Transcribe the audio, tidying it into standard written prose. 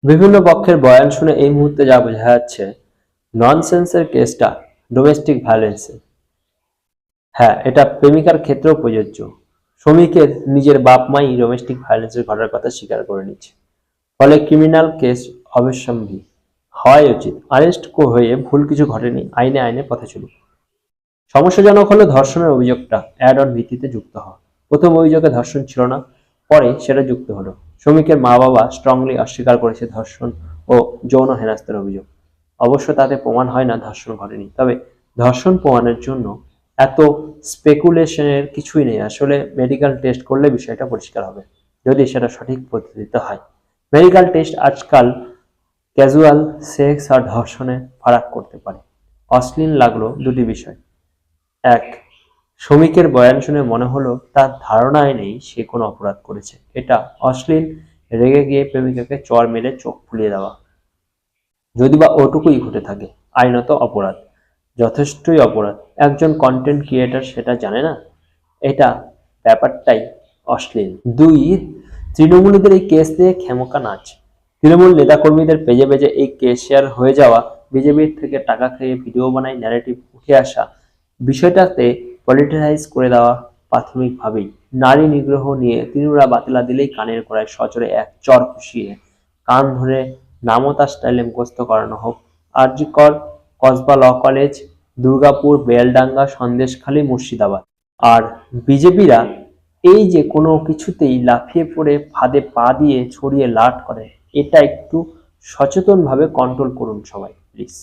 বিভিন্ন পক্ষের বয়ান শুনে এই মুহূর্তে যা বোঝা যাচ্ছে, ননসেন্সের কেসটা ডোমেস্টিক ভায়োলেন্সের। হ্যাঁ, এটা প্রেমিকার ক্ষেত্রেও প্রযোজ্য। শ্রমিকের নিজের বাপ মাই ডোমেস্টিক ভায়োলেন্সের ঘটার কথা স্বীকার করে নিচ্ছে, ফলে ক্রিমিনাল কেস অবশ্যম্ভাবী হওয়াই উচিত। আরেস্ট হয়ে ভুল কিছু ঘটেনি, আইনে আইনে পথে চলুক। সমস্যাজনক হলো ধর্ষণের অভিযোগটা অ্যাড অন ভিত্তিতে যুক্ত হওয়া। প্রথম অভিযোগে ধর্ষণ ছিল না, পরে সেটা যুক্ত হলো। শ্রমিকের মা বাবা স্ট্রংলি অস্বীকার করেছে ধর্ষণ ও যৌন হেনস্থার অভিযোগ। অবশ্য তাতে প্রমাণ হয় না ধর্ষণ ঘটেনি, তবে ধর্ষণ প্রমাণের জন্য এত স্পেকুলেশনের কিছুই নেই। আসলে মেডিকেল টেস্ট করলে বিষয়টা পরিষ্কার হবে, যদি সেটা সঠিক পদ্ধতিতে হয়। মেডিকেল টেস্ট আজকাল ক্যাজুয়াল সেক্স আর ধর্ষণে ফারাক করতে পারে। অশ্লীল লাগলো দুটি বিষয়। এক, শ্রমিকের বয়ান শুনে মনে হলো তার ধারণায় নেই সে কোনো অপরাধ করেছে। এটা অশ্লীল। রেগে গিয়ে প্রেমিকাকে চড় মেরে চোখ ফুলিয়ে দেওয়া, যদি বা ওটুকুই ঘটে থাকে, আইনত অপরাধ, যথেষ্টই অপরাধ। একজন কন্টেন্ট ক্রিয়েটর সেটা জানে না, এটা ব্যাপারটাই অশ্লীল। দুই, তৃণমূলীদের এই কেস নিয়ে খেমকা নাচ। তৃণমূল নেতাকর্মীদের পেজে পেজে এই কেস শেয়ার হয়ে যাওয়া, বিজেপির থেকে টাকা খেয়ে ভিডিও বানায় ন্যারেটিভ উঠে আসা, বিষয়টাতে পলিটিসাইজ করে দেওয়া প্রাথমিকভাবেই। নারী নিগ্রহ নিয়ে তৃণমূলরা বাতিলা দিলেই কানের গোড়ায় সজোরে এক চর খুশিয়ে কান ধরে নামতা স্টাইলে মুখস্থ করানো হোক। আরজি কর, কসবা ল কলেজ, দুর্গাপুর, বেলডাঙ্গা, সন্দেশখালী, মুর্শিদাবাদ। আর বিজেপিরা এই যে কোনো কিছুতেই লাফিয়ে পড়ে ফাঁদে পা দিয়ে ছড়িয়ে লাট করে, এটা একটু সচেতনভাবে কন্ট্রোল করুন সবাই প্লিজ।